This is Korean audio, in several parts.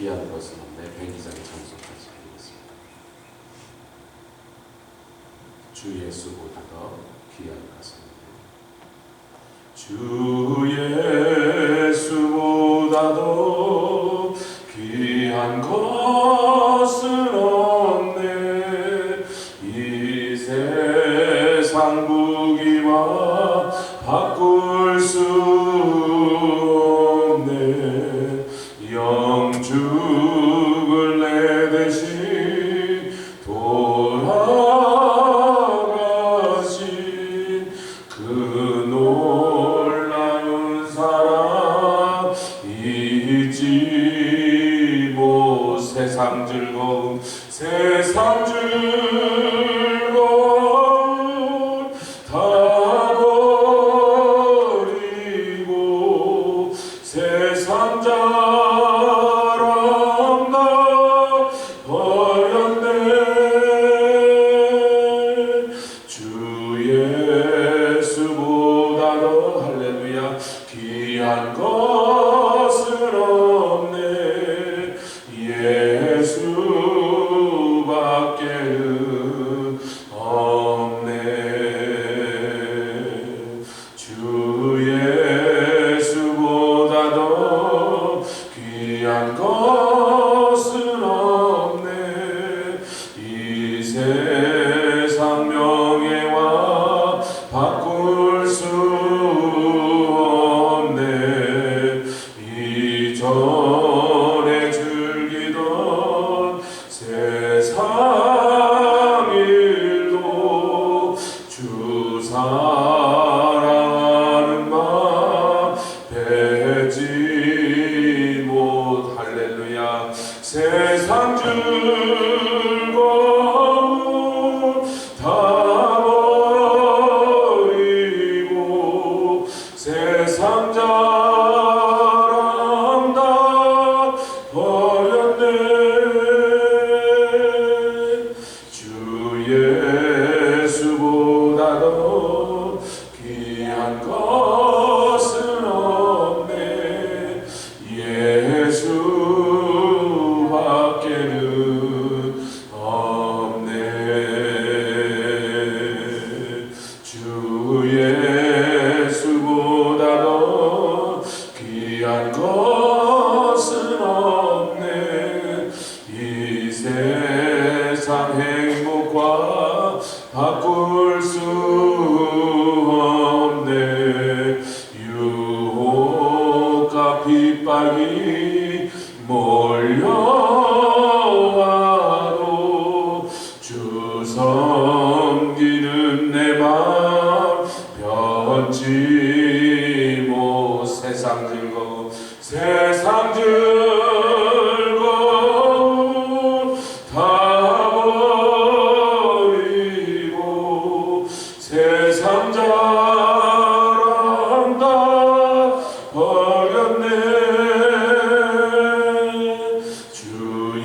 귀한 것은 없네. 백이장의 찬송까지 드리겠습니다. 주 예수보다 더 귀한 것은 주 예수보다도 귀한 것은 없네. 이 세상 무기와 바꿀 수 없네. 영죽을 내 대신 돌아가신 그 놀라운 사랑 잊지 못. 세상 즐거움 다 버리고 세상 자랑 다 버렸네. 주 예수보다 더 할렐루야 귀한 것은 없네. 예수밖에는 없네. 주 예수보다 더 귀한 것은 없네. 이 세상 명예와 바꿀 수 없네. 이전에 즐기던 세상 일도 주 사랑하는 맘 뱉지 못. 할렐루야. 세상 즐거움 다 버리고 세상 자랑 다 버렸네. 주 예수보다 더 귀한 것은 없네. 예수밖에는 없네. 주 예수보다 더 귀한 것은 없네. 이 세상 행복과 바꿀 수 없네. 유혹과 핍박이 몰려와도 주 섬기는 내 맘 변치 못. 세상 즐거움 다 버리고 세상 자랑 다 버렸네. 주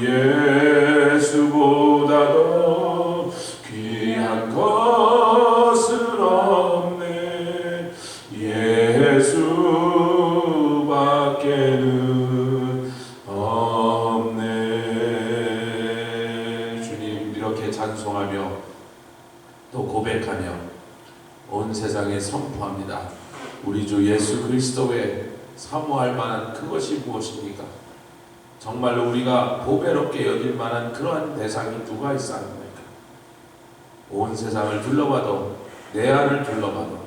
예수보다 더 귀한 것은 없네. 예수밖에는 없네. 주님, 이렇게 찬송하며 또 고백하며 온 세상에 선포합니다. 우리 주 예수 그리스도 외에 사모할 만한 그것이 무엇입니까? 정말로 우리가 보배롭게 여길 만한 그러한 대상이 누가 있사옵니까? 온 세상을 둘러봐도, 내 안을 둘러봐도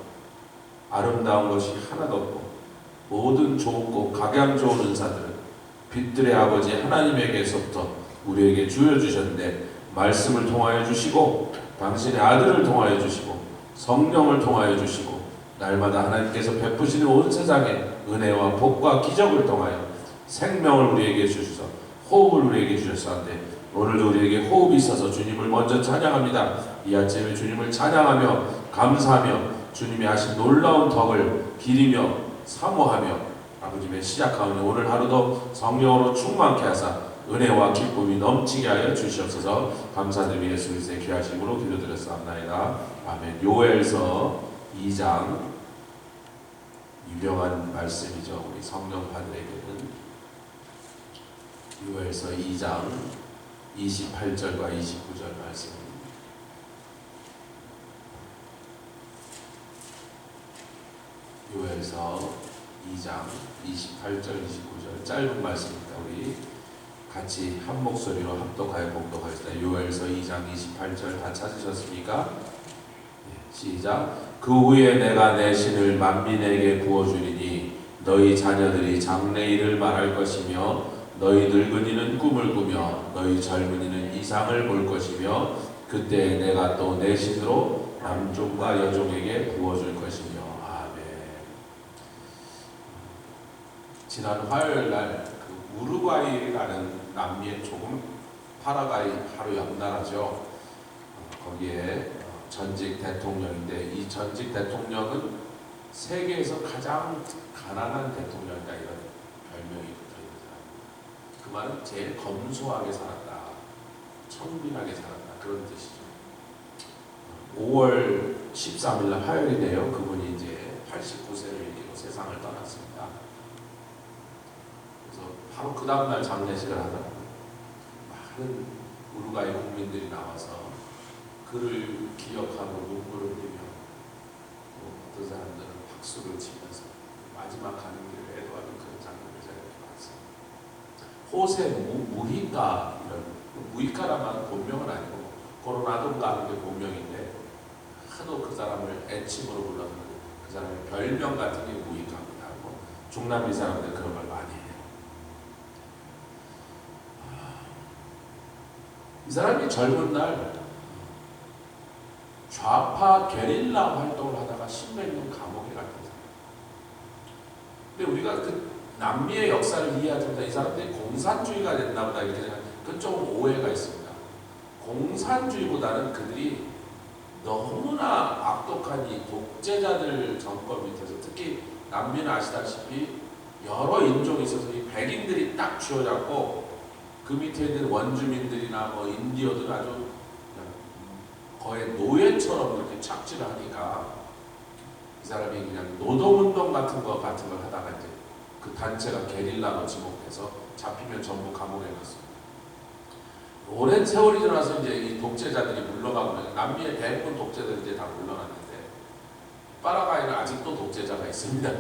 아름다운 것이 하나도 없고, 모든 좋고 각양 좋은 은사들은 빛들의 아버지 하나님에게서부터 우리에게 주어주셨는데, 말씀을 통하여 주시고 당신의 아들을 통하여 주시고 성령을 통하여 주시고 날마다 하나님께서 베푸시는 온 세상의 은혜와 복과 기적을 통하여 생명을 우리에게 주셔서 호흡을 우리에게 주셨사는데, 오늘도 우리에게 호흡이 있어서 주님을 먼저 찬양합니다. 이 아침에 주님을 찬양하며 감사하며 주님이 하신 놀라운 덕을 기리며 사모하며 아버님의 시작하오니 오늘 하루도 성령으로 충만케 하사 은혜와 기쁨이 넘치게 하여 주시옵소서. 감사드리며 예수 그리스도의 귀하심으로 기도드렸사옵나이다. 아멘. 요엘서 2장 유명한 말씀이죠. 우리 성령 받으에게는 요엘서 2장 28절과 29절 말씀. 요엘서 2장 28절 29절 짧은 말씀입니다. 우리 같이 한 목소리로 합독하여 봉독하겠습니다. 요엘서 2장 28절 다 찾으셨습니까? 시작. 그 후에 내가 내 신을 만민에게 부어주리니 너희 자녀들이 장래일을 말할 것이며 너희 늙은이는 꿈을 꾸며 너희 젊은이는 이상을 볼 것이며 그때 내가 또 내 신으로 남종과 여종에게 부어줄 것이며. 아멘. 지난 화요일날 그 우루과이라는 남미의 조금 파라과이 바로 옆나라죠. 거기에 전직 대통령인데 이 전직 대통령은 세계에서 가장 가난한 대통령이다 이런 별명이 붙어있는 사람. 그 말은 제일 검소하게 살았다, 청빈하게 살았다 그런 뜻이죠. 5월 13일날 화요일이네요. 그분이 이제 89세를 일기로 세상을 떠났습니다. 그래서 바로 그 다음날 장례식을 하더라고요. 많은 우루과이 국민들이 나와서 그를 기억하고 눈물을 흘리며 어떤 사람들은 박수를 치면서 마지막 가는 길을 애도하는 그런 장면을 제가 이렇게 봤어요. 호세 무히카, 이런 무히카라면 본명은 아니고 코로나돈가 하는 게 본명인데 하도 그 사람을 애칭으로 불러서 그 사람의 별명 같은 게 무히카입니다. 중남미 사람들 그런 걸 많이 해요. 이 사람이 젊은 날 좌파 게릴라 활동을 하다가 십몇 년 감옥에 갔던 사람. 근데 우리가 그 남미의 역사를 이해하지 못해 이 사람들이 공산주의가 됐나 보다 이렇게 생각하면 그건 조금 오해가 있습니다. 공산주의보다는 그들이 너무나 악독한 이 독재자들 정권 밑에서, 특히 남미는 아시다시피 여러 인종이 있어서 이 백인들이 딱 쥐어잡고 그 밑에 있는 원주민들이나 뭐 인디어들 아주 거의 노예처럼 이렇게 착취를 하니까 이 사람이 그냥 노동운동 같은 걸 하다가 이제 그 단체가 게릴라로 지목해서 잡히면 전부 감옥에 갔습니다. 오랜 세월이 지나서 이제 이 독재자들이 물러가고 남미의 대부분 독재자들이 이제 다 물러났는데 파라과이는 아직도 독재자가 있습니다.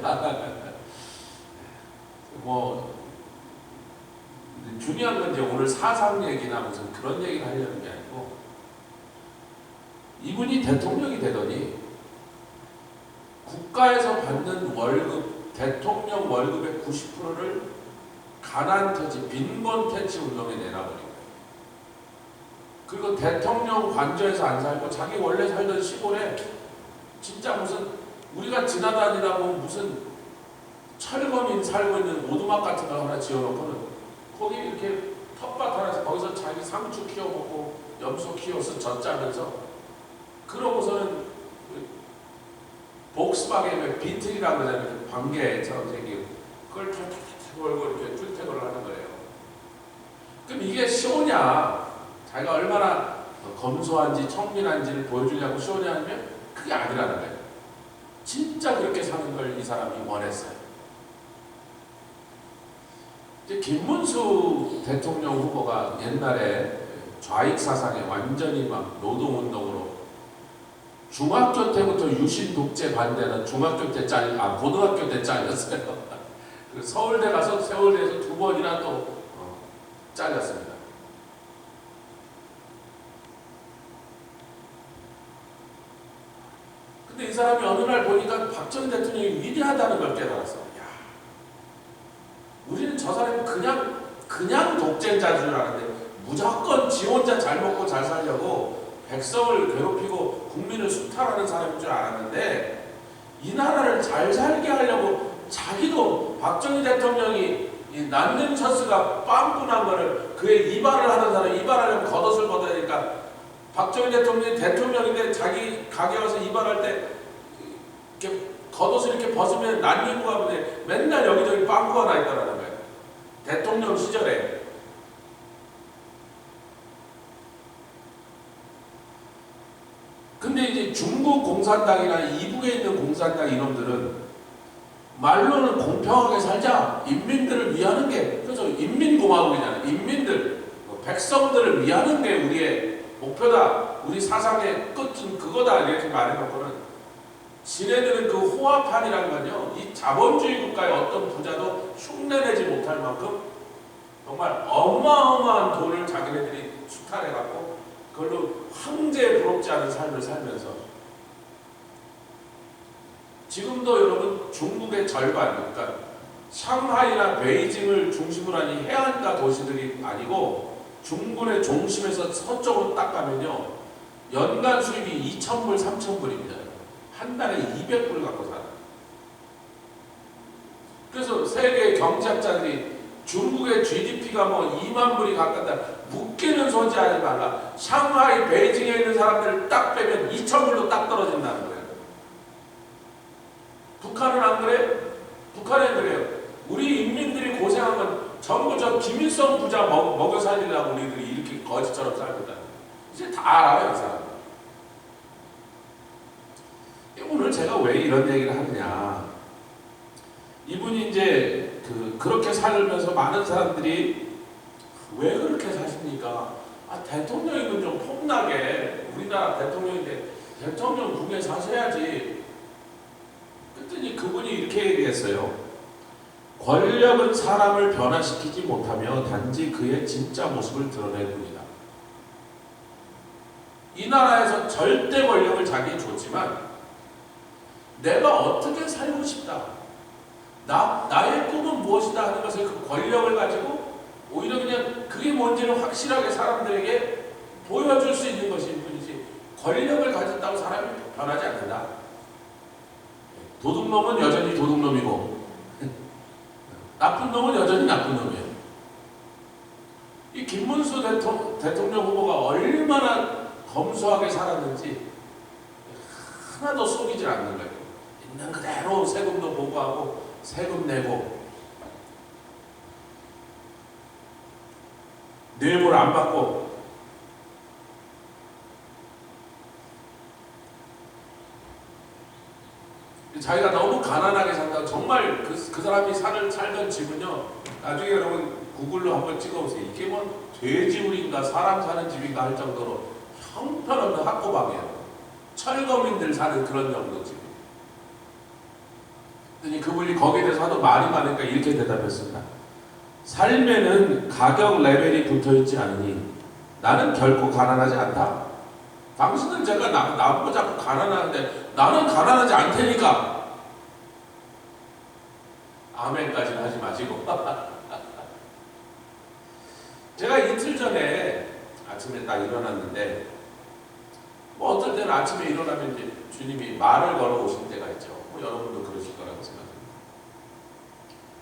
뭐 중요한 건 이제 오늘 사상 얘기나 무슨 그런 얘기를 하려는 게 아니고 이분이 대통령이 되더니 국가에서 받는 월급, 대통령 월급의 90%를 가난 퇴치, 빈곤 퇴치 운동에 내놔버린 거예요. 그리고 대통령 관저에서 안 살고 자기 원래 살던 시골에 진짜 무슨 우리가 지나다니다 보면 무슨 철거민 살고 있는 오두막 같은 거 하나 지어놓고는 거기 이렇게 텃밭 하나에서 거기서 자기 상추 키워먹고 염소 키워서 젖짜면서 그러고서는 복스바겐의 비틀이라고 하잖아요. 관계처럼 생긴 그걸 탁탁탁 걸고 이렇게 출퇴근을 하는 거예요. 그럼 이게 쇼냐? 자기가 얼마나 검소한지 청빈한지를 보여주냐고 쇼냐면 그게 아니라는 거예요. 진짜 그렇게 사는 걸 이 사람이 원했어요. 이제 김문수 대통령 후보가 옛날에 좌익 사상에 완전히 막 노동운동으로 중학교 때부터 유신 독재 반대는 중학교 때 고등학교 때 잘렸어요. 서울대 가서 서울대에서 2번이나 또 잘렸습니다. 근데 이 사람이 어느 날 보니까 박정희 대통령이 위대하다는 걸 깨달았어. 야, 우리는 저 사람이 그냥 독재자인 줄 알았는데 무조건 지 혼자 잘 먹고 잘 살려고 백성을 괴롭히고 국민을 수탈하는 사람인 줄 알았는데 이 나라를 잘 살게 하려고 자기도 박정희 대통령이 이 난닝처스가 빵꾸난 거를 그의 이발을 하는 사람 이발하려면 겉옷을 벗어야 되니까 박정희 대통령이 대통령인데 자기 가게 와서 이발할 때 이렇게 겉옷을 이렇게 벗으면 난닝구가 보는데 맨날 여기저기 빵꾸가 나 있더라는 거예요. 대통령 시절에. 근데 이제 중국 공산당이나 이북에 있는 공산당 이놈들은 말로는 공평하게 살자, 인민들을 위하는 게, 그래서 인민공화국이잖아요. 인민들, 백성들을 위하는 게 우리의 목표다. 우리 사상의 끝은 그거다. 이렇게 말해놓고는 지네들은 그 호화판이란 건요, 이 자본주의 국가의 어떤 부자도 흉내내지 못할 만큼 정말 어마어마한 돈을 자기네들이 수탈해갖고 그걸로 황제에 부럽지 않은 삶을 살면서 지금도 여러분 중국의 절반, 그러니까 상하이나 베이징을 중심으로 한 이 해안가 도시들이 아니고 중군의 중심에서 서쪽으로 딱 가면요, 연간 수입이 2,000불, 3,000불입니다. 한 달에 200불 갖고 살아요. 그래서 세계 경제학자들이 중국의 GDP가 뭐 2만 불이 가깝다. 묶이는 소지하지 말라. 상하이, 베이징에 있는 사람들을 딱 빼면 2,000불로 딱 떨어진다는 거예요. 북한은 안 그래? 북한은 그래요. 우리 인민들이 고생한 건 전부 저 김일성 부자 먹여 살리려고 우리들이 이렇게 거지처럼 살고 있다. 이제 다 알아요, 이 사람. 오늘 제가 왜 이런 얘기를 하느냐. 이분이 이제 그렇게 살면서 많은 사람들이 왜 그렇게 사십니까? 대통령이면 좀 폼나게, 우리나라 대통령인데 대통령궁에 사셔야지. 그랬더니 그분이 이렇게 얘기했어요. 권력은 사람을 변화시키지 못하며 단지 그의 진짜 모습을 드러낼 뿐이다. 이 나라에서 절대 권력을 자기에 줬지만 내가 어떻게 살고 싶다, 나의 꿈은 무엇이다 하는 것을 그 권력을 가지고 오히려 그냥 그게 뭔지를 확실하게 사람들에게 보여줄 수 있는 것일 뿐이지, 권력을 가졌다고 사람이 변하지 않는다. 도둑놈은 여전히 도둑놈이고 나쁜 놈은 여전히 나쁜 놈이에요. 이 김문수 대통령 후보가 얼마나 검소하게 살았는지 하나도 속이질 않는 거예요. 있는 그대로 세금도 보고하고 세금 내고 뇌물 안 받고 자기가 너무 가난하게 산다고. 정말 그 사람이 살던 집은요, 나중에 여러분 구글로 한번 찍어보세요. 이게 뭐 돼지우리인가 사람 사는 집인가 할 정도로 형편없는 학고방이에요. 철거민들 사는 그런 정도 집. 그랬더니 그분이 거기에 대해서 하도 말이 많으니까 이렇게 대답했습니다. 삶에는 가격 레벨이 붙어있지 않으니 나는 결코 가난하지 않다. 당신은 제가 나보고 자꾸 가난하는데 나는 가난하지 않다니까. 아멘까지는 하지 마시고. 제가 이틀 전에 아침에 딱 일어났는데, 뭐 어떨 때는 아침에 일어나면 이제 주님이 말을 걸어 오실 때가 있죠. 뭐 여러분도 그러실 거라고 생각합니다.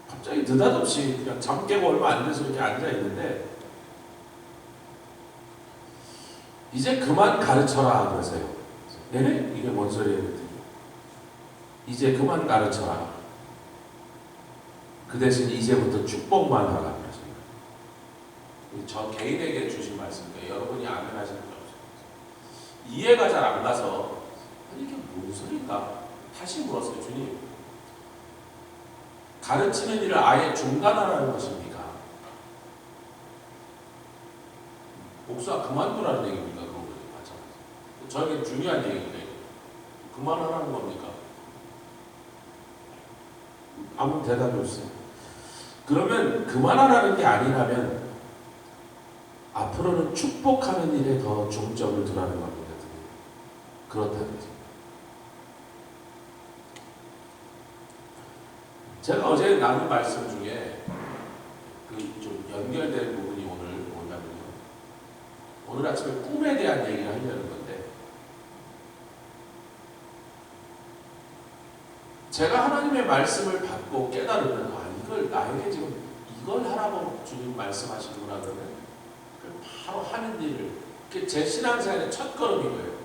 갑자기 느닷없이 그냥 잠 깨고 얼마 안 돼서 이렇게 앉아 있는데, 이제 그만 가르쳐라 그러세요. 네? 이게 뭔 소리예요? 이제 그만 가르쳐라. 그 대신 이제부터 축복만 하라 그러세요. 저 개인에게 주신 말씀인데 여러분이 아멘 하시는 게 없어요. 이해가 잘 안 가서 이게 무슨 소리인가 다시 물었어요. 주님, 가르치는 일을 아예 중단하라는 것입니까? 목사 그만두라는 얘기입니까? 그런 거죠. 마찬가지. 저에게 중요한 얘기인데 그만하라는 겁니까? 아무 대답이 없어요. 그러면 그만하라는 게 아니라면 앞으로는 축복하는 일에 더 중점을 두라는 겁니다. 그렇다는 거죠. 제가 어제 나눈 말씀 중에 좀 연결된 부분이 오늘 뭐냐면요, 오늘 아침에 꿈에 대한 얘기를 하려는 건데, 제가 하나님의 말씀을 받고 깨달으면 이걸 나에게 지금 이걸 하라고 주님 말씀하시는구나 그러면 바로 하는 일을, 제 신앙생활의 첫 걸음인 거예요.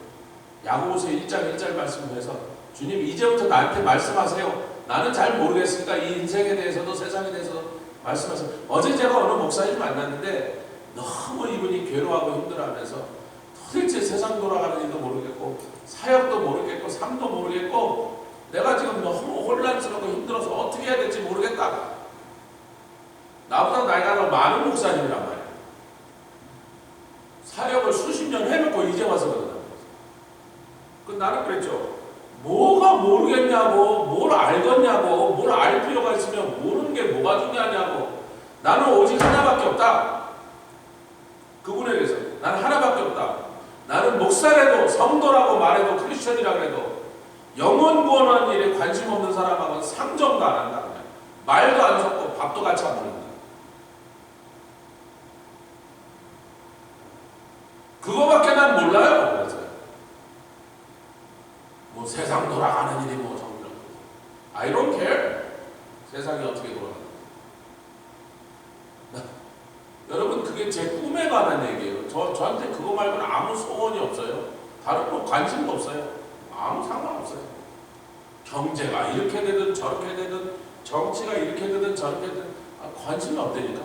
야고보서 1장 1절 말씀을 해서 주님 이제부터 나한테 말씀하세요. 나는 잘 모르겠으니까 이 인생에 대해서도 세상에 대해서도 말씀하세요. 어제 제가 어느 목사님 만났는데 너무 이분이 괴로워하고 힘들어하면서 도대체 세상 돌아가는 일도 모르겠고 사역도 모르겠고 삶도 모르겠고 내가 지금 너무 혼란스럽고 힘들어서 어떻게 해야 될지 모르겠다. 나보다 나이가 더 많은 목사님이란 말이에요. 사역을 수십 년 해놓고 이제 와서 그러는 거예요. 그 나는 그랬죠. 뭐가 모르겠냐고, 뭘 알겠냐고, 뭘 알 필요가 있으면 모르는 게 뭐가 중요하냐고. 나는 오직 하나밖에 없다. 그분에게서 나는 하나밖에 없다. 나는 목사라도 성도라고 말해도 크리스천이라고 해도 영혼 구원하는 일에 관심 없는 사람하고는 상정도 안 한다. 그냥. 말도 안 섞고 밥도 같이 안 먹는다. 그거밖에 난 몰라요. 그래서 뭐 세상 돌아가는 일이 뭐 정말 I don't care. 세상이 어떻게 돌아가는지. 여러분 그게 제 꿈에 관한 얘기예요. 저한테 그거 말고는 아무 소원이 없어요. 다른 거 관심도 없어요. 아무 상관없어요. 경제가 이렇게 되든 저렇게 되든 정치가 이렇게 되든 저렇게 되든 관심이 없다니까.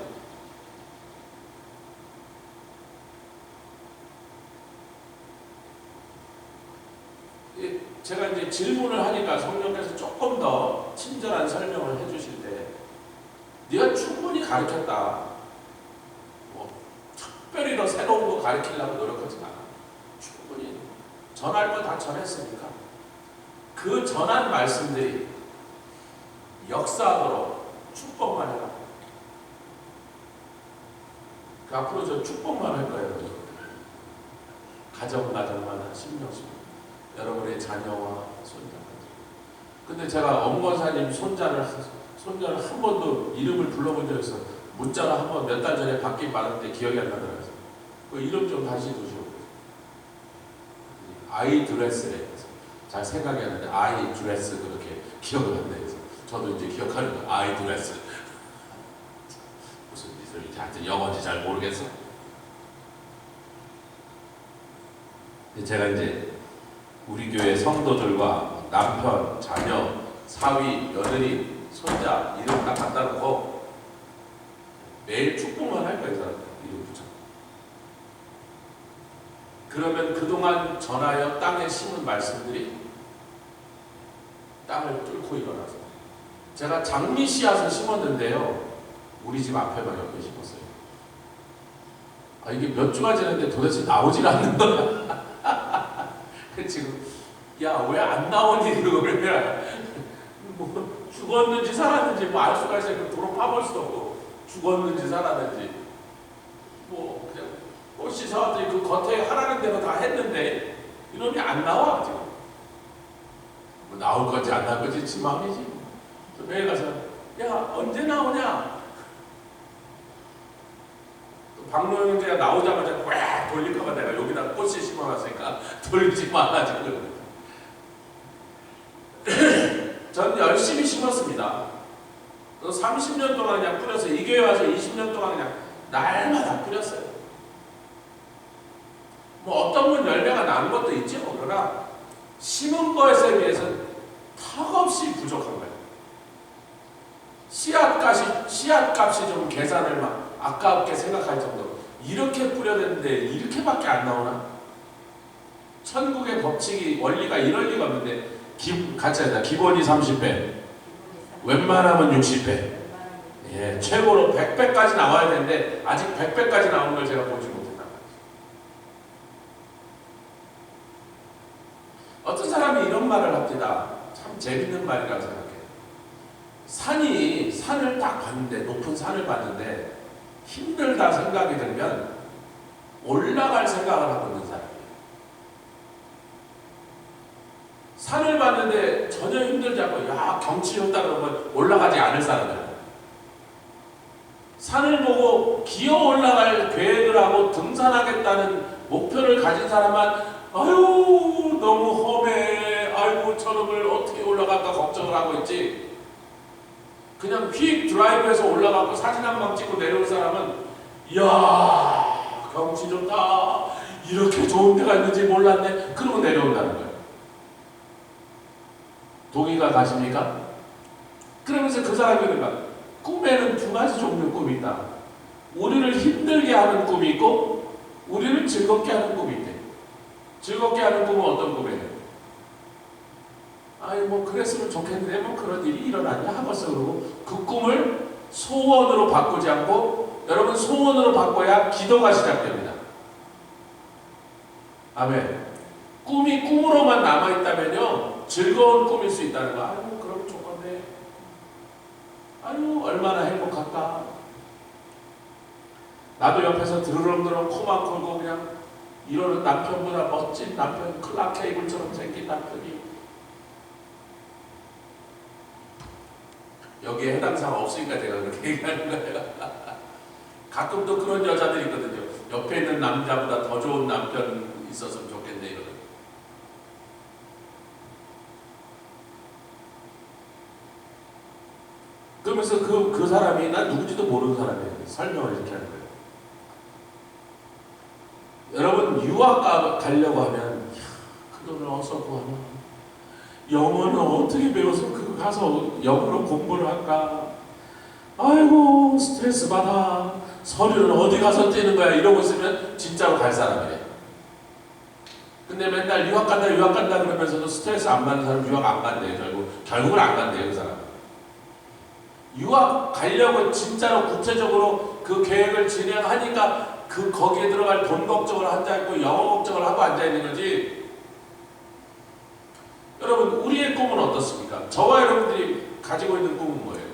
제가 이제 질문을 하니까 성령께서 조금 더 친절한 설명을 해주실 때 네가 충분히 가르쳤다. 뭐 특별히 더 새로운 거 가르치려고 노력하지 않아. 충분히 전할 거 다 전했으니까 그 전한 말씀들이 역사하도록 축복만 해라. 그 앞으로 저 축복만 할 거예요. 가정마다 신경 쓰고 여러분의 자녀와 손자까지. 근데 제가 엄권사님 손자를 한 번도 이름을 불러본 적이 있어요. 문자가 한 번 몇 달 전에 받긴 받았는데 기억이 안 나더라고요. 그 이름 좀 다시 두시고. 아이 드레스래. 잘 생각이 안 나는데 아이 드레스 그렇게 기억을 한다 해서 저도 이제 기억하는 거예요. 아이 드레스. 무슨 뜻인지 하여튼 영어인지 잘 모르겠어. 제가 이제 우리 교회 성도들과 남편, 자녀, 사위, 며느리, 손자 이름 딱 갖다 놓고 매일 축복만 할 거예요. 이름 붙여. 그러면 그동안 전하여 땅에 심은 말씀들이 땅을 뚫고 일어나서 제가 장미 씨앗을 심었는데요. 우리 집 앞에만 옆에 심었어요. 이게 몇 주가 지났는데 도대체 나오질 않는 거야. 지금 야 왜 안 나오니 그러면 뭐 죽었는지 살았는지 뭐 알 수가 있어요. 도로 파볼 수도 없고 죽었는지 살았는지 뭐 그냥 꽃이 사왔더니 그 겉에 하라는 대로 다 했는데 이놈이 안 나와 지금. 뭐 나올 건지 안 나올 건지 지 마음이지. 매일 가서 야 언제 나오냐. 박노영 형제가 나오자마자 꽉 돌릴까봐 내가 여기다 꽃을 심어놨으니까 돌리지 마라 지금. 전 열심히 심었습니다. 30년 동안 그냥 뿌렸어요. 이 교회 와서 20년 동안 그냥 날마다 뿌렸어요. 뭐 어떤 분 열매가 난 것도 있죠. 그러나 심은 것에 비해서는 턱없이 부족한 거예요. 씨앗값이 좀 계산을 막 아깝게 생각할 정도로 이렇게 뿌려댔는데 이렇게밖에 안 나오나? 천국의 법칙이 원리가 이럴 리가 없는데 같이 하자. 기본이 30배 웬만하면 60배 예, 최고로 100배까지 나와야 되는데 아직 100배까지 나오는 걸 제가 보지 못했다. 어떤 사람이 이런 말을 합니다. 참 재밌는 말이라고 생각해요. 산을 딱 봤는데 높은 산을 봤는데 힘들다 생각이 들면 올라갈 생각을 하고 있는 사람이에요. 산을 봤는데 전혀 힘들지 않고 야 경치 좋다 그러면 올라가지 않을 사람이에요. 산을 보고 기어 올라갈 계획을 하고 등산하겠다는 목표를 가진 사람은 아유 너무 험해 아이고 저놈을 어떻게 올라갈까 걱정을 하고 있지. 그냥 휙 드라이브해서 올라가고 사진 한 방 찍고 내려올 사람은 이야 경치 좋다 이렇게 좋은 데가 있는지 몰랐네 그러고 내려온다는 거예요. 동의가 가십니까? 그러면서 그 사람이 그러니까 꿈에는 두 가지 종류의 꿈이 있다. 우리를 힘들게 하는 꿈이 있고 우리를 즐겁게 하는 꿈이 있대. 즐겁게 하는 꿈은 어떤 꿈이에요? 아이 뭐 그랬으면 좋겠는데 뭐 그런 일이 일어났냐 하면서 그러고 그 꿈을 소원으로 바꾸지 않고 여러분 소원으로 바꿔야 기도가 시작됩니다. 아멘. 꿈이 꿈으로만 남아있다면요 즐거운 꿈일 수 있다는 거. 아유 그럼 좋건데, 아유 얼마나 행복할까. 나도 옆에서 드르렁드렁 코만 걸고 그냥 이러는 남편보다 멋진 남편, 클라크 케이블처럼 생긴 남편이 여기에 해당 사항 없으니까 제가 그렇게 얘기하는 거예요. 가끔 또 그런 여자들이 있거든요. 옆에 있는 남자보다 더 좋은 남편 있었으면 좋겠네 이러는. 그러면서 그 사람이 난 누군지도 모르는 사람이에요. 설명을 이렇게 하는 거예요. 여러분 유학 가려고 하면 그 돈을 어디서 구하나, 영어는 어떻게 배워서 그거 가서 영어로 공부를 할까, 아이고 스트레스 받아, 서류는 어디 가서 떼는 거야 이러고 있으면 진짜로 갈 사람이래. 근데 맨날 유학 간다 그러면서도 스트레스 안 받는 사람 유학 안 간대요. 결국은 안 간대요 그 사람. 유학 가려고 진짜로 구체적으로 그 계획을 진행하니까 거기에 들어갈 돈 걱정을 앉아있고 영어 걱정을 하고 앉아있는 거지. 여러분 우리의 꿈은 어떻습니까? 저와 여러분들이 가지고 있는 꿈은 뭐예요?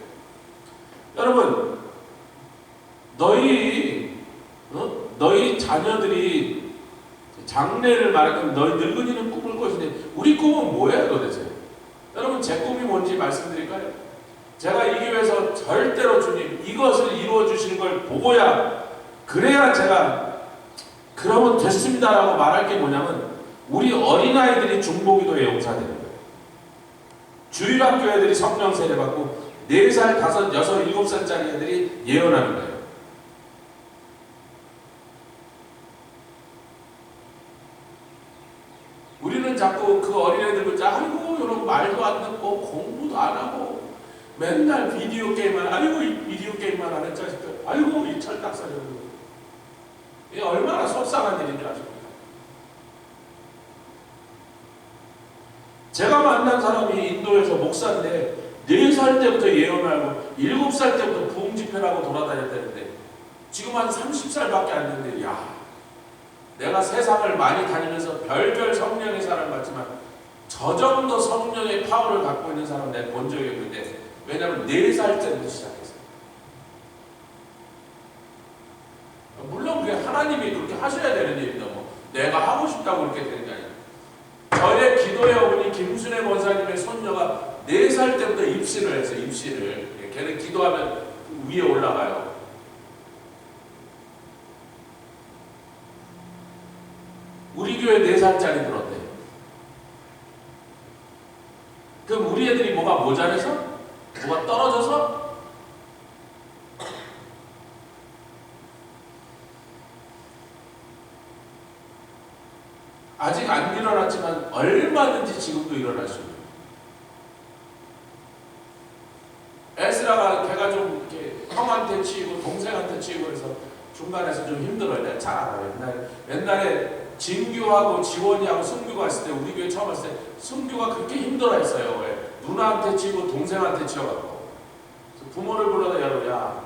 여러분 너희 자녀들이 장래를 말하면 너희 늙은이는 꿈을 것인데 우리 꿈은 뭐예요 도대체? 여러분 제 꿈이 뭔지 말씀드릴까요? 제가 이 교회에서 절대로 주님 이것을 이루어 주시는 걸 보고야, 그래야 제가 그러면 됐습니다라고 말할 게 뭐냐면 우리 어린아이들이 중보기도에 용사되는 거예요. 주일학교 애들이 성령 세례받고 4살, 5, 6, 7살짜리 애들이 예언하는 거예요. 우리는 자꾸 그 어린애들 보자, 아이고 여러분 말도 안 듣고 공부도 안 하고 맨날 비디오 게임만, 아이고 이 비디오 게임만 하는 자식들, 아이고 이 철딱서리, 이게 얼마나 속상한 일인지 아십니까? 제가 만난 사람이 인도에서 목사인데 4살 때부터 예언하고 7살 때부터 부흥 집회를 하고 돌아다녔다는데 지금 한 30살밖에 안 됐는데, 야, 내가 세상을 많이 다니면서 별별 성령의 사람 같지만 저 정도 성령의 파워를 갖고 있는 사람 내가 본 적이 없는데, 왜냐하면 4살 때부터 시작했어요. 물론 그게 하나님이 그렇게 하셔야 되는 일이다. 내가 하고 싶다고 그렇게 되는 게 아니에요. 저의 기도의 어머니 김순애 권사님의 손녀가 4살 때부터 입시를 했어요. 입시를. 걔는 기도하면 위에 올라가요. 우리 교회 4살짜리들 어때? 그럼 우리 애들이 뭐가 모자라서? 뭐가 떨어져서? 아직 안 일어났지만 얼마든지 지금도 일어날 수 있어요. 에스라가 걔가 좀 이렇게 형한테 치이고 동생한테 치이고 그래서 중간에서 좀 힘들어요. 내가 잘 알아요. 옛날에 진규하고 지원이하고 승규가 있을 때, 우리 교회 처음 왔을 때 승규가 그렇게 힘들어했어요. 왜? 누나한테 치고 동생한테 치여갖고. 부모를 불러서 여러분, 야,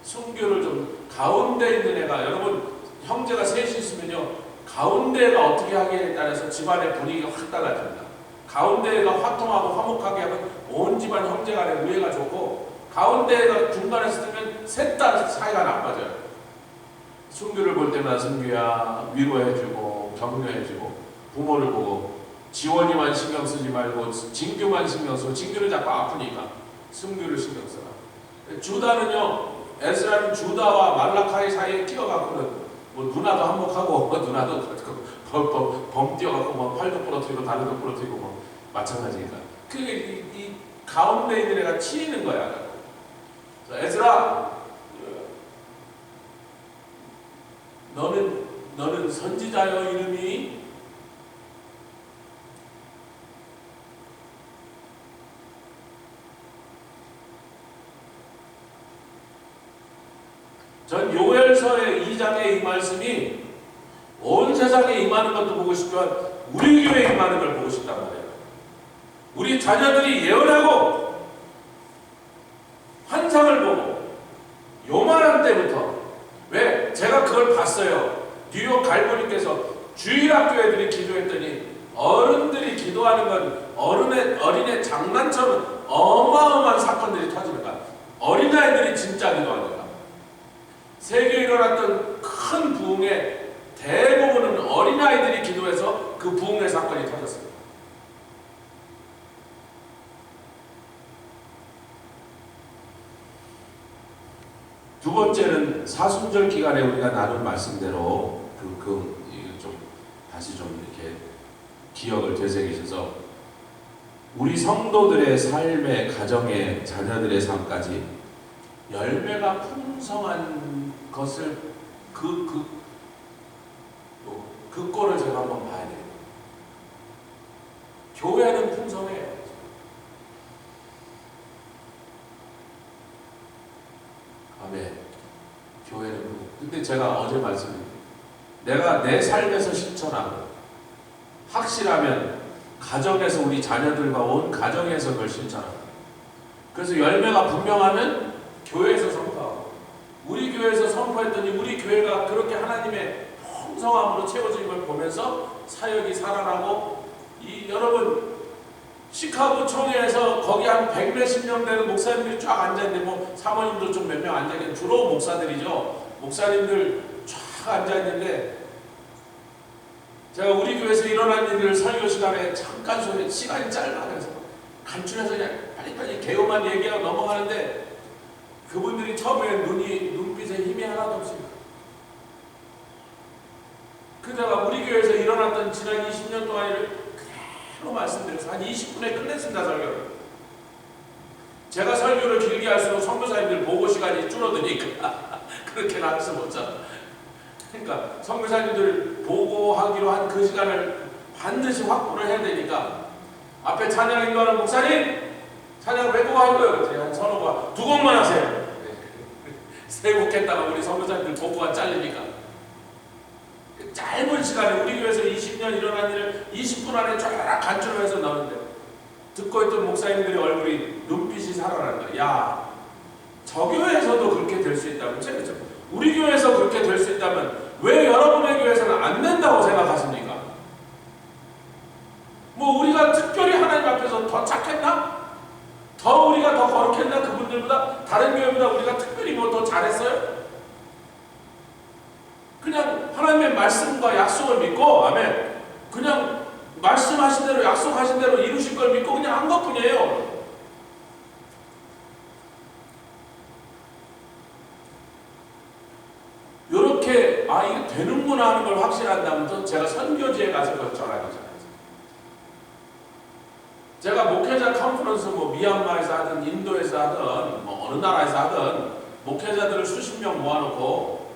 승규를 좀 가운데 있는 애가, 여러분 형제가 셋이 있으면요 가운데가 어떻게 하기에 따라서 집안의 분위기가 확 달라집니다. 가운데가 화통하고 화목하게 하면 온 집안 형제간의 우애가 좋고, 가운데가 중간에 있으면 셋 다 사이가 나빠져요. 승규를 볼 때마다 승규야 위로해주고 격려해주고, 부모를 보고 지원이만 신경 쓰지 말고 진규만 신경 쓰고, 진규는 자꾸 아프니까 승규를 신경 쓰라. 주다는요, 에스라는 주다와 말라카이 사이에 끼어갖고는 뭐 누나도 한몫하고 누나도 범 뛰어갖고 뭐 팔도 부러뜨리고 다리도 부러뜨리고 뭐 마찬가지니까. 그게 이 가운데 있는 애가 치이는 거야. 에스라, 너는 선지자여 이름이. 전 요엘서의 2장의 이 말씀이 온 세상에 임하는 것도 보고 싶지만 우리 교회에 임하는 걸 보고 싶단 말이에요. 우리 자녀들이 예언하고 환상을 보고 연단 때부터. 왜? 제가 그걸 봤어요. 뉴욕 갈보리께서 주일학교 애들이 기도했더니 어른들이 기도하는 건 어린애 장난처럼 어마어마한 사건들이 터지는 거야. 어린아이들이 진짜 기도하는 거야. 세계에 일어났던 큰 부흥의 대부분은 어린아이들이 기도해서 그 부흥의 사건이 터졌습니다. 두 번째는 사순절 기간에 우리가 나눈 말씀대로 좀 다시 좀 이렇게 기억을 되새기셔서 우리 성도들의 삶의 가정의 자녀들의 삶까지 열매가 풍성한 것을 그 꼴을 제가 한번 봐야 돼요. 교회는 풍성해요. 아멘. 교회는. 근데 제가 어제 말씀드린 내가 내 삶에서 실천하고 확실하면 가정에서 우리 자녀들과 온 가정에서 그걸 실천하고 그래서 열매가 분명하면 교회에서 선포하고 우리 교회에서 선포했더니 우리 교회가 그렇게 하나님의 풍성함으로 채워진 걸 보면서 사역이 살아나고 여러분 시카고 총회에서 거기 한 100몇십 명 되는 목사님들이 쫙 앉아있는데 뭐 사모님도 좀 몇 명 앉아있는데 주로 목사들이죠. 목사님들 쫙 앉아있는데 제가 우리 교회에서 일어난 일을 설교 시간에 잠깐 시간이 짧아 그래서 간추려서 그냥 빨리빨리 개요만 얘기하고 넘어가는데 그분들이 처음에 눈빛에 힘이 하나도 없습니다. 그러다가 우리 교회에서 일어났던 지난 20년 동안 일을 그대로 말씀드려서 한 20분에 끝냈습니다. 설교를. 제가 설교를 길게 할수록 선교사님들 보고 시간이 줄어드니까 그렇게 나가서 못 잡아. 그러니까 선교사님들 보고하기로 한 그 시간을 반드시 확보를 해야 되니까 앞에 찬양 인도하는 목사님 찬양 왜 보고 할 거예요? 제가 한 서너 번 두 곡만 하세요. 세 곡 했다가 우리 선교사님들 보고가 잘리니까 짧은 시간에 우리 교회에서 20년 일어난 일을 20분 안에 쫙 간추려 해서 나오는데 듣고 있던 목사님들의 얼굴이 눈빛이 살아나는 거야. 야, 저 교회에서도 그렇게 될 수 있다면 그렇죠? 우리 교회에서 그렇게 될 수 있다면 왜 여러분의 교회에서는 안 된다고 생각하십니까? 뭐 우리가 특별히 하나님 앞에서 더 착했나? 더 우리가 더 거룩했나? 그분들보다 다른 교회보다 우리가 특별히 뭐 더 잘했어요? 그냥 하나님의 말씀과 약속을 믿고 아멘. 그냥 말씀하신 대로 약속하신 대로 이루실 걸 믿고 그냥 한 것뿐이에요. 요렇게 이게 되는구나 하는 걸 확신한다면 또 제가 선교지에 가서 그걸 전하잖아요. 제가 목회자 컨퍼런스 뭐 미얀마에서 하든 인도에서 하든 뭐 어느 나라에서 하든 목회자들을 수십 명 모아놓고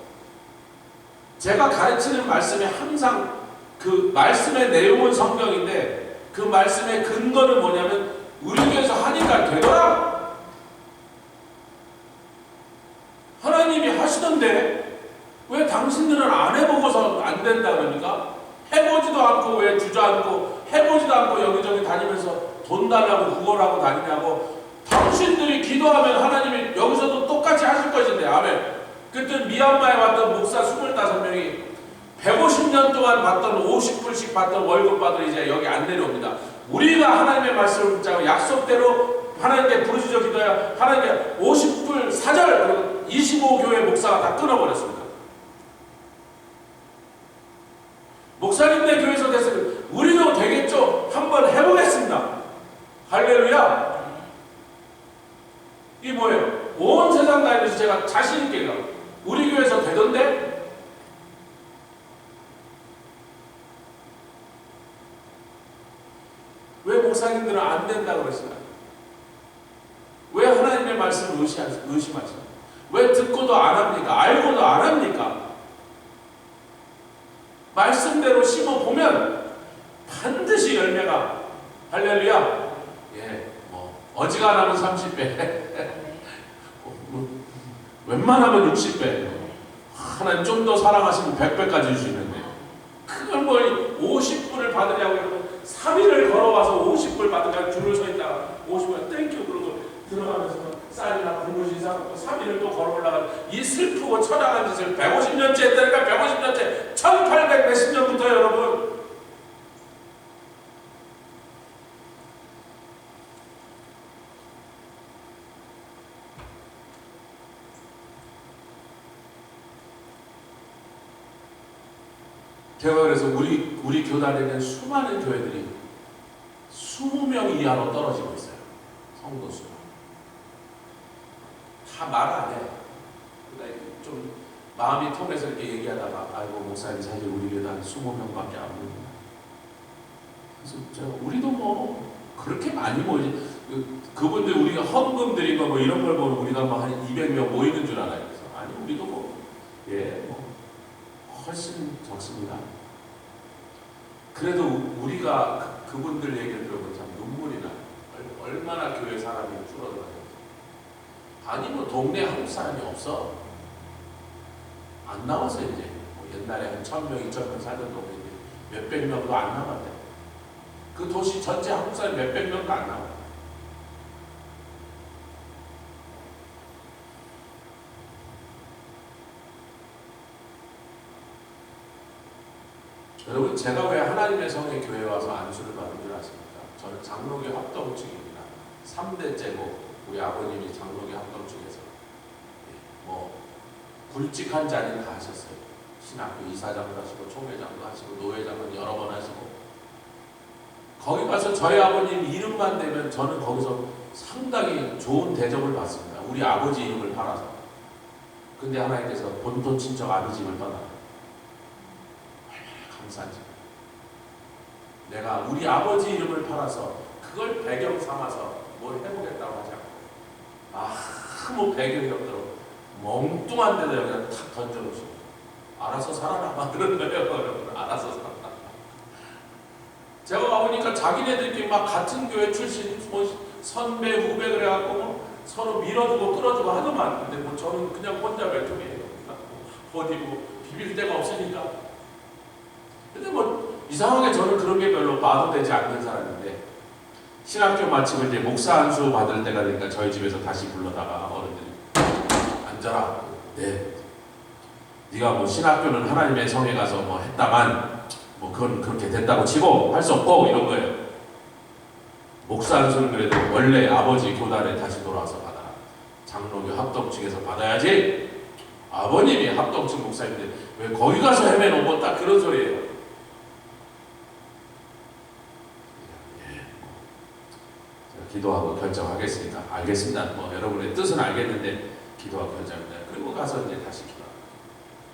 제가 가르치는 말씀이 항상 그 말씀의 내용은 성경인데 그 말씀의 근거는 뭐냐면 우리 교회에서 하니까 되더라. 하나님이 하시던데 왜 당신들은 안 해보고서 안 된다 그러니까? 해보지도 않고 왜 주저앉고 해보지도 않고 여기저기 다니면서 돈 달라고 구걸하고 다니냐고. 당신들이 기도하면 하나님이 여기서도 똑같이 하실 것인데 아멘. 그때 미얀마에 왔던 목사 25명이 150년 동안 받던 50불씩 받던 월급 받을 이제 여기 안 내려옵니다. 우리가 하나님의 말씀을 붙잡고 약속대로 하나님께 부르짖어 기도해야 하나님께 50불 사절 25교회 목사가 다 끊어버렸습니다. 목사님네 교회에서 됐으면 우리도 되겠죠? 한번 해보겠습니다. 할렐루야. 이게 뭐예요? 온 세상 다니면서 제가 자신있게 가요. 우리 교회에서 되던데? 왜 목사님들은 안 된다고 그러시나요? 왜 하나님의 말씀을 의심하시나요? 왜 듣고도 안 합니까? 알고도 안 합니까? 말씀대로 심어보면 반드시 열매가 할렐루야. 예, 뭐 어지간하면 30배 웬만하면 60배 하나님 좀 더 사랑하시면 100배까지 주시는데 그걸 뭐 50불을 받으려고 그러면 3일을 걸어와서 50불 받으려고 줄을 서 있다가 50불 땡큐 그러고 들어가면서 흑산이나 공무신사 3일을 또 걸어 올라가 이 슬프고 처량한 짓을 150년째 했다니까. 150년째 1800 몇십 년부터 여러분. 제가 그래서 우리 교단에 있는 수많은 교회들이 20명 이하로 떨어지고 있어요. 성도 수가. 다 말 안 해. 좀 마음이 통해서 이렇게 얘기하다가 아이고 목사님 사실 우리 교단 20명밖에 안 모입니다. 그래서 우리도 뭐 그렇게 많이 모이지. 그분들 우리가 헌금 드리고 뭐 이런 걸 보면 우리가 뭐 한 200명 모이는 줄 알아요. 그래서 아니 우리도 뭐 훨씬 적습니다. 그래도 우리가 그분들 얘기를 들어보면 참 눈물이 나요. 얼마나 교회 사람이 줄어들어요. 아니 뭐 동네 한국 사람이 없어. 안 나와서 이제 뭐 옛날에 한 1000명, 2000명 살던 동네인데 몇백 명도 안 나왔대. 그 도시 전체 한국 사람이 몇백 명도 안 나와. 여러분 제가 왜 하나님의 성의 교회에 와서 안수를 받은 줄 아십니까? 저는 장로교 합동측입니다. 3대째고 우리 아버님이 장로교 합동측에서 뭐 굵직한 자리는 다 하셨어요. 신학교 이사장도 하시고 총회장도 하시고 노회장도 여러 번 하시고 거기 가서 저희 아버님 이름만 대면 저는 거기서 상당히 좋은 대접을 받습니다. 우리 아버지 이름을 팔아서. 근데 하나님께서 본토 친척 아비집을 떠나 감사하지. 내가 우리 아버지 이름을 팔아서 그걸 배경 삼아서 뭘 해보겠다고 하지 않고 아무 배경이 없도록 멍뚱한 데다 여기다 탁 던져놓으시고 알아서 살아남아 그런 거예요. 여러분 알아서 살아남아. 제가 와보니까 자기네들끼리 막 같은 교회 출신 뭐 선배 후배 그래갖고 뭐 서로 밀어주고 끌어주고 하더만. 근데 뭐 저는 그냥 혼자 외통이에요. 어디 뭐 비빌 데가 없으니까. 근데 뭐 이상하게 저는 그런 게 별로 봐도 되지 않는 사람인데 신학교 마치고 이제 목사 안수 받을 때가 되니까 저희 집에서 다시 불러다가 어른들이 앉아라. 네. 네가 뭐 신학교는 하나님의 성에 가서 뭐 했다만 뭐 그건 그렇게 됐다고 치고 할 수 없고 이런 거예요. 목사 안수는 그래도 원래 아버지 교단에 다시 돌아와서 받아. 장로교 합동측에서 받아야지. 아버님이 합동측 목사인데 왜 거기 가서 헤매놓고 딱 그런 소리예요. 기도하고 결정하겠습니다. 알겠습니다. 뭐 여러분의 뜻은 알겠는데 기도하고 결정합니다. 그리고 가서 이제 다시 기도하고.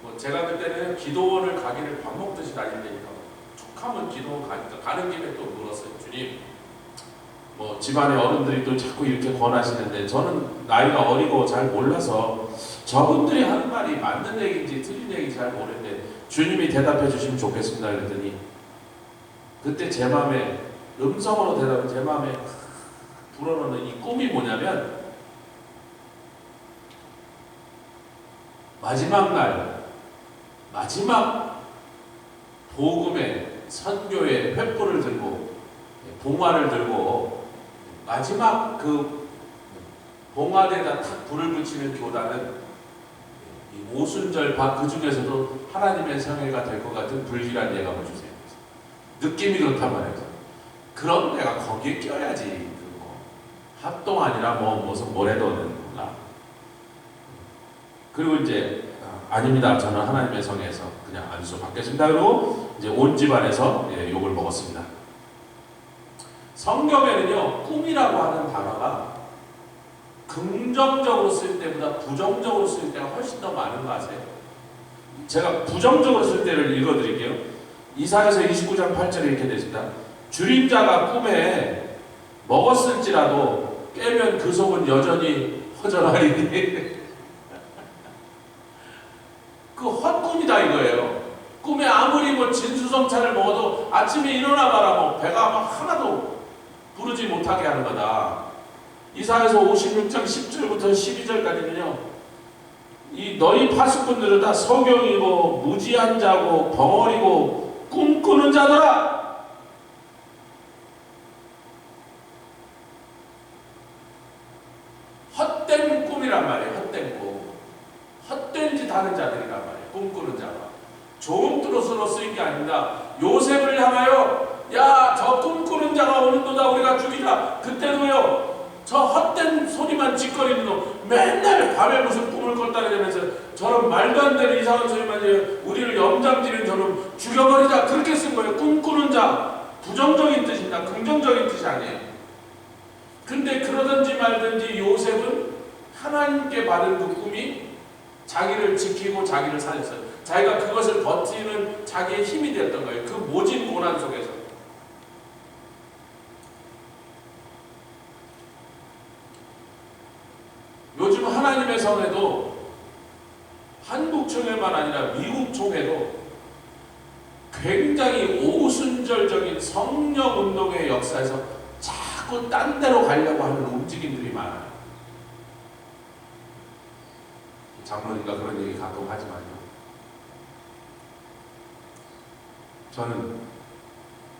뭐 제가 그때는 기도원을 가기를 밥 먹듯이 다닌다니까 툭하면 기도원 가니까 가는 김에 또 물었어요. 주님, 뭐 집안의 어른들이 또 자꾸 이렇게 권하시는데 저는 나이가 어리고 잘 몰라서 저분들이 하는 말이 맞는 얘기인지 틀린 얘기인지 잘 모르는데 주님이 대답해 주시면 좋겠습니다. 그랬더니 그때 제 마음에 음성으로 대답해 제 마음에 불어넣는 이 꿈이 뭐냐면 마지막 날 마지막 복음의 선교의 횃불을 들고 봉화를 들고 마지막 그 봉화대에다 탁 불을 붙이는 교단은 이 오순절 밤 그 중에서도 하나님의 성회가 될 것 같은 불길한 예감을 주세요. 느낌이 그렇단 말이에요. 그럼 내가 거기에 껴야지. 합동 아니라 뭐 무슨 모래도는 몰라. 그리고 이제 아닙니다. 저는 하나님의 성에서 그냥 안수 받겠습니다. 그리고 이제 온 집안에서 욕을 먹었습니다. 성경에는요 꿈이라고 하는 단어가 긍정적으로 쓸 때보다 부정적으로 쓸 때가 훨씬 더 많은 거 아세요? 제가 부정적으로 쓸 때를 읽어드릴게요. 이사야서 29장 8절에 이렇게 되어 있습니다. 주림자가 꿈에 먹었을지라도 깨면 그 속은 여전히 허전하리니 그 헛꿈이다 이거예요. 꿈에 아무리 뭐 진수성찬을 먹어도 아침에 일어나봐라 뭐 배가 막 하나도 부르지 못하게 하는 거다. 이사야서 56장 10절부터 12절까지는요 이 너희 파수꾼들은 다 서경이고 무지한 자고 벙어리고 꿈꾸는 자더라. 헛된 좋은 뜻으로 쓰인 게 아닙니다. 요셉을 향하여 야, 저 꿈꾸는 자가 오는도다, 우리가 죽이자. 그때도요, 저 헛된 소리만 짓거리는 놈, 맨날 밤에 무슨 꿈을 꿨다 그러면서 저런 말도 안 되는 이상한 소리만 우리를 염장지는 저놈 죽여버리자, 그렇게 쓴 거예요. 꿈꾸는 자, 부정적인 뜻입니다. 긍정적인 뜻이 아니에요. 근데 그러든지 말든지 요셉은 하나님께 받은 그 꿈이 자기를 지키고 자기를 살렸어요. 자기가 그것을 버티는 자기의 힘이 되었던 거예요. 그 모진 고난 속에서. 요즘 하나님의 성에도 한국 총회만 아니라 미국 총회도 굉장히 오순절적인 성령 운동의 역사에서 자꾸 딴 데로 가려고 하는 움직임들이 많아요. 장로니까 그런 얘기 가끔 하지만요. 저는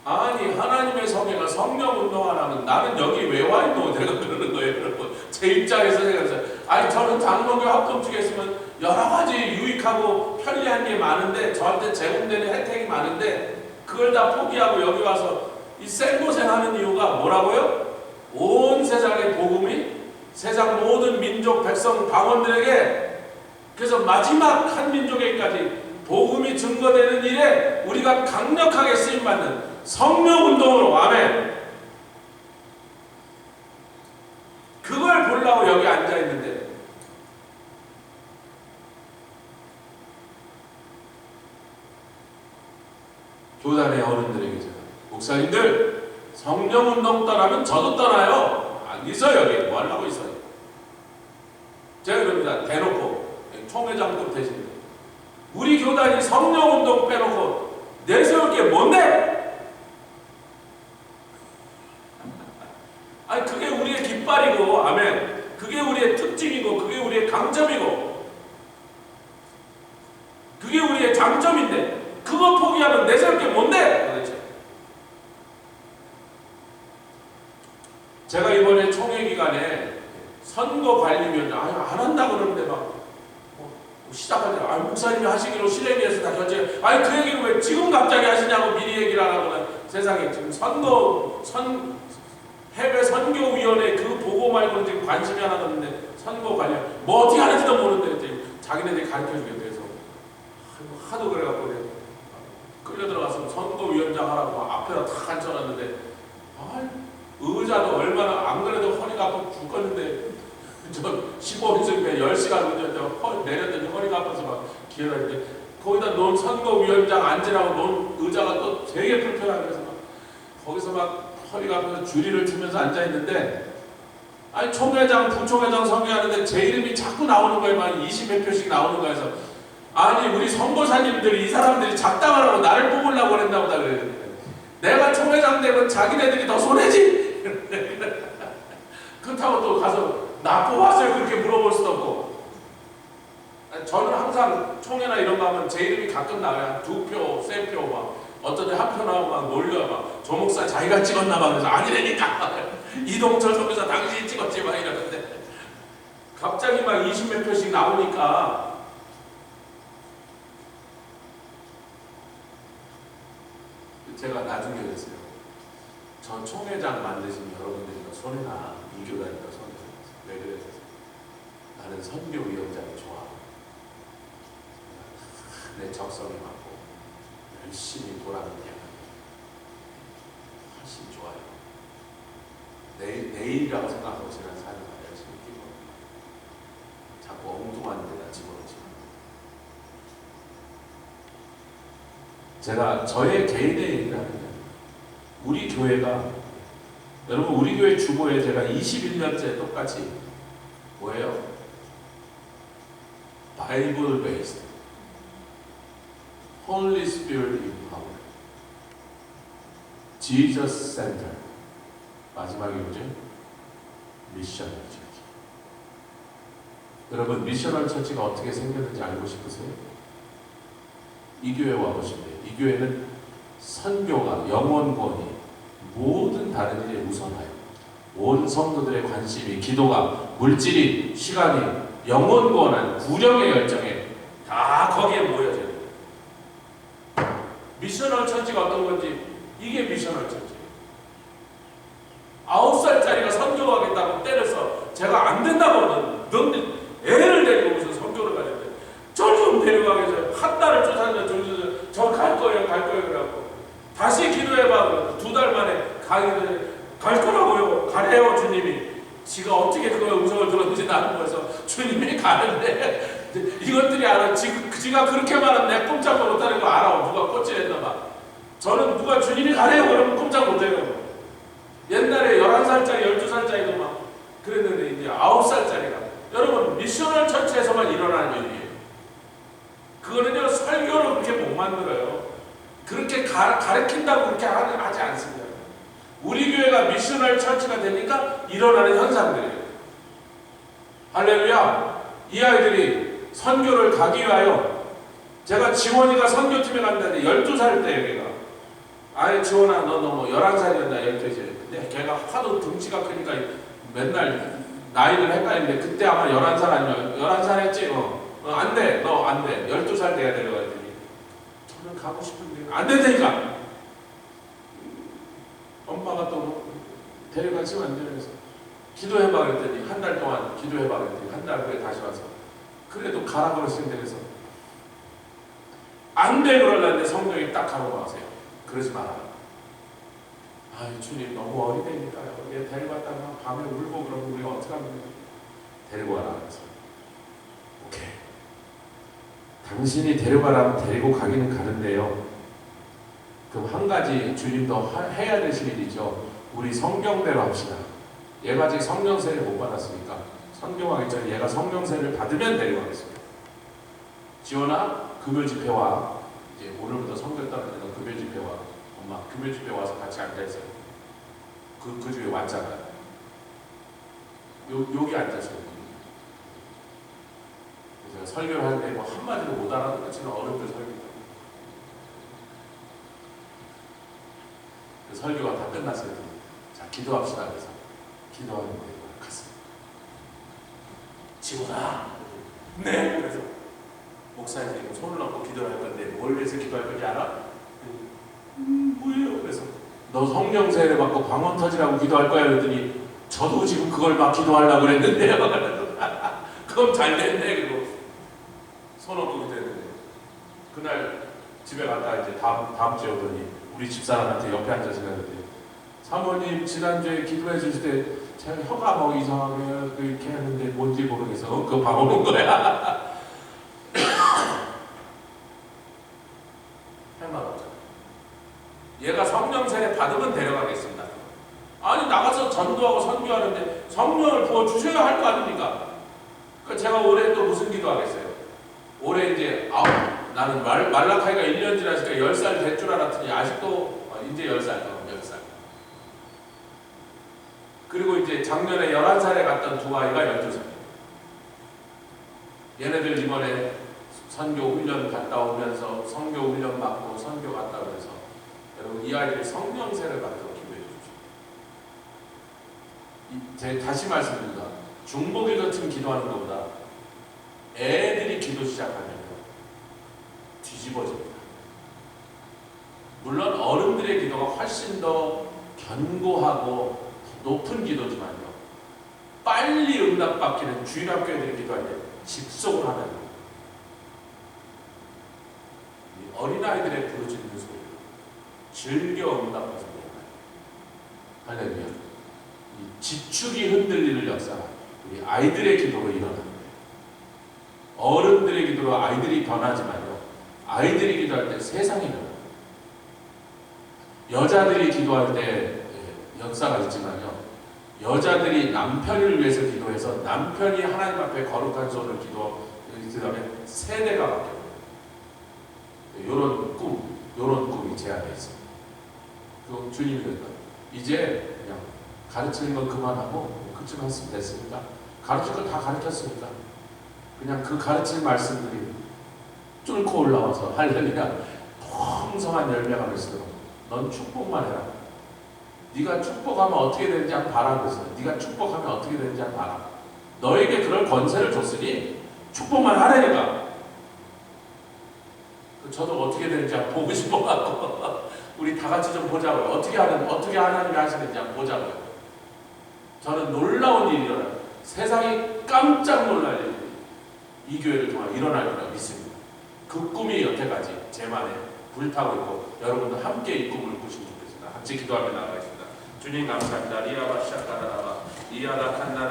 아니, 하나님의 성회가 성령 운동하라면 나는 여기 왜 와 있노? 내가 그러는 거예요. 여러분, 제 입장에서 생각해서 아니, 저는 장로교 합동 측에 있으면 여러 가지 유익하고 편리한 게 많은데, 저한테 제공되는 혜택이 많은데 그걸 다 포기하고 여기 와서 이 생고생하는 이유가 뭐라고요? 온 세상의 복음이 세상 모든 민족 백성 방언들에게, 그래서 마지막 한 민족에까지 복음이 증거되는 일에 우리가 강력하게 쓰임받는 성령운동으로, 아멘. 그걸 보려고 여기 앉아있는데 교단의 어른들에게 제가, 목사님들 성령운동 떠나면 저도 떠나요. 안 있어요. 여기 뭐 하려고 있어요. 제가 그럽니다. 대놓고 총회장급 되십니다. 우리 교단이 성령운동 빼놓고 내세울 게 뭔데? 아니, 그게 우리의 깃발이고, 아멘. 그게 우리의 특징이고, 그게 우리의 강점이고, 그게 우리의 장점인데, 그거 포기하면 내세울 게 뭔데? 도대체. 제가 이번에 총회 기간에 선거관리위원장, 안 한다고 그러는데 막 시작하죠. 목사님이 하시기로 실행위에서 다 결제. 그 얘기를 왜 지금 갑자기 하시냐고 미리 얘기를 안 하거나. 세상에 지금 해외 선교위원회 그 보고 말고는 지금 관심이 하나도 없는데, 선거 관련 뭐 어떻게 하는지도 모르는데 자기네들이 가르쳐주겠대. 그래서 하도 그래갖고 끌려 들어가서 선거위원장 하라고 앞에다 탁 앉혀놨는데, 의자도 얼마나, 안 그래도 허리가 아파 죽겠는데 저 15인승에 10시간 내렸더니 허리가 아파서 막 기어다니는데, 거기다 논 선거위원장 앉으라고 논 의자가 또 되게 불편하게 해서 막 거기서 막 허리가 아파서 줄이를 틀면서 앉아있는데, 총회장, 부총회장 선거하는데 제 이름이 자꾸 나오는 거예요. 막 20몇 표씩 나오는 거에서, 아니, 우리 선거사님들이 이 사람들이 작당하라고 나를 뽑으려고 그랬나 보다 그랬는데, 내가 총회장 되면 자기네들이 더 손해지? 그렇다고 또 가서 나 뽑았어요 그렇게 물어볼 수도 없고. 저는 항상 총회나 이런 거 하면 제 이름이 가끔 나와요. 2표, 3표, 막 어떤 데 한 표 나오고 막 놀려. 막 조 목사 자기가 찍었나 봐. 그래서 아니라니까. 이동철 선교사 당신이 찍었지 막 이러는데, 갑자기 막 20몇 표씩 나오니까 제가 나중에 그랬어요. 저 총회장 만드신 여러분들이니까 손해나 이 교단이니까 손해. 왜 그랬어요? 나는 선교위원장이 좋아. 내 적성에 맞고 열심히 돌아가는 게 훨씬 좋아요. 내일이라고 생각하고 지난 4년 열심히 뛰고, 자꾸 엉뚱한 데다 집어넣지만, 제가 저의 개인의 얘기를 하면, 우리 교회가, 여러분 우리 교회 주보에 제가 21년째 똑같이 뭐예요? 바이블 베이스드, Holy Spirit Empowered, Jesus Center, 마지막이 뭐죠? 미셔널 처치. 여러분, 미셔널 처치가 어떻게 생겼는지 알고 싶으세요? 이 교회 와보시면 돼요. 이 교회는 선교가, 영원권이 모든 다른 일에 우선하여 온 성도들의 관심이, 기도가, 물질이, 시간이, 영원권한 구령의 열정에 다 거기에 모여져요. 미셔널 처치가 어떤 건지, 이게 미셔널 처치. 9살짜리가 선교하겠다고 때려서 제가 안 된다고, 넌 애를 데리고 무슨 선교를 가는데 저 좀 데려가게 해서 한 달을 쫓아다녀. 저 갈 거예요 그래갖고 다시 기도해봐. 2달 만에 가기도 갈 거라고요. 가래요 주님이. 지가 어떻게 그 음성을 들었는지 나는 거서 주님이 가는데 이것들이 알아. 지가 그렇게 말하면 내 꼼짝도 못하는 거 알아. 누가 꽂질했나 봐. 저는 누가 주님이 가래요 그러면 꼼짝 못해요. 옛날에 11살짜리 12살짜리도 막 그랬는데 이제 9살짜리가. 여러분 미셔널 처치에서만 일어나는 일이에요. 그거는요 설교로 그렇게 못 만들어요. 그렇게 가르친다고 그렇게 하지 않습니다. 우리 교회가 미셔널 처치가 되니까 일어나는 현상들이에요. 할렐루야. 이 아이들이 선교를 가기 위하여, 제가 지원이가 선교팀에 간다는데 12살 때 얘가 아예 지원아 너 뭐 11살이었나 12살. 근데 걔가 하도 등치가 크니까 맨날 나이를 헷갈리는데 그때 아마 11살 아니면 11살 했지? 안 돼. 너 안 돼. 12살 돼야 데려가야 되니. 저는 가고 싶은데 안 된다니까. 엄마가 또 데려가시면 안 되면서 기도해봐 그랬더니 한 달 동안 기도해봐 그랬더니 한 달 후에 다시 와서 그래도 가라 그러시는데 그래서 안 돼 그러려는데 성령이 딱 가라고 하세요. 그러지 마라. 아이 주님 너무 어리다니까요. 얘 데려갔다가 밤에 울고 그러면 우리가 어떡합니까? 데리고 와라. 그래서 오케이. 당신이 데려가라면 데리고 가기는 가는데요. 그럼 한 가지 주님도 해야 되실 일이죠. 우리 성경대로 합시다. 얘가 아직 성령세를 못 받았으니까 성경하기 전에 얘가 성령세를 받으면 데려가겠습니다. 지원아 금요 집회 와. 이제 오늘부터 성경 따르는 금요 집회 와. 엄마 금요 집회 와서 같이 앉아있어요. 그 집에 왔잖아요. 여기 앉았어요. 그래서 설교를 하는데 뭐 한마디도 못 알아듣는 지는 어른들 설교. 설교가 다 끝났어요. 자, 기도합시다. 그래서 기도하는데 갔어요. 지원아. 네. 그래서 목사님 손을 얹고 기도를 할 건데 뭘 위해서 기도할 건지 알아? 뭐예요? 그래서 너 성령세를 받고 방언 터지라고 기도할 거야. 그랬더니 저도 지금 그걸 막 기도하려고 그랬는데요. 그럼 잘 됐네. 그리고 손 얹고 기도했는데 그날 집에 갔다 이제 다음 주에 오더니 우리 집사람한테 옆에 앉아서 그랬는데 사모님 지난주에 기도해 주실 때 제가 혀가 막 이상하게 이렇게 했는데 뭔지 모르겠어. 그거 봐오는 거야. 할 말 없잖아. 얘가 성령 세례 받으면 데려가겠습니다. 아니 나가서 전도하고 선교하는데 성령을 부어주셔야 할 거 아닙니까? 그러니까 제가 올해 또 무슨 기도하겠어요? 올해 이제 나는 말라카이가 1년 지나니까 10살 될 줄 알았더니 아직도 이제 10살. 그리고 이제 작년에 11살에 갔던 두 아이가 12살. 얘네들 이번에 선교 훈련 갔다 오면서 선교 훈련 받고 선교 갔다 오면서 여러분 이 아이들이 성령세를 받도록 기도해 주십시오. 다시 말씀드립니다. 중보기 같은 기도하는 것보다 애들이 기도 시작하면 뒤집어집니다. 물론 어른들의 기도가 훨씬 더 견고하고 높은 기도지만요. 빨리 응답받기는 주일학교애들이 기도할 때 집속을 하면 어린아이들의 부르짖는 소리 즐겨 응답해서 할렐루야. 이 지축이 흔들리는 역사가 우리 아이들의 기도로 일어납니다. 어른들의 기도로 아이들이 변하지만요. 아이들이 기도할 때 세상이 변합니다. 여자들이 기도할 때 역사가 있지만요. 여자들이 남편을 위해서 기도해서 남편이 하나님 앞에 거룩한 손을 기도하면 세대가 바뀌어요. 요런 꿈이 제 안에 있습니다. 그 주님이 그랬다. 이제 그냥 가르치는 건 그만하고 그쯤 했으면 됐습니다. 가르칠 거 다 가르쳤으니까 그냥 그 가르칠 말씀들이 뚫고 올라와서 할렐루야 풍성한 열매가 맺도록 넌 축복만 해라. 네가 축복하면 어떻게 되는지 한번 봐라 그랬어요. 네가 축복하면 어떻게 되는지 한번 봐라. 너에게 그럴 권세를 줬으니 축복만 하라니까. 저도 어떻게 되는지 한번 보고 싶어갖고 우리 다 같이 좀 보자고요. 어떻게 하나님이 하시는지 한번 보자고요. 저는 놀라운 일이 일어나요. 세상이 깜짝 놀랄 일이 이 교회를 통해 일어날 거라고 믿습니다. 그 꿈이 여태까지 제 맘에 불타고 있고 여러분도 함께 이 꿈을 꾸시면 좋겠습니다. 같이 기도하며 나가겠습니다. 주님 감사합니다. 리아바 샤카다라바 이아다 칸나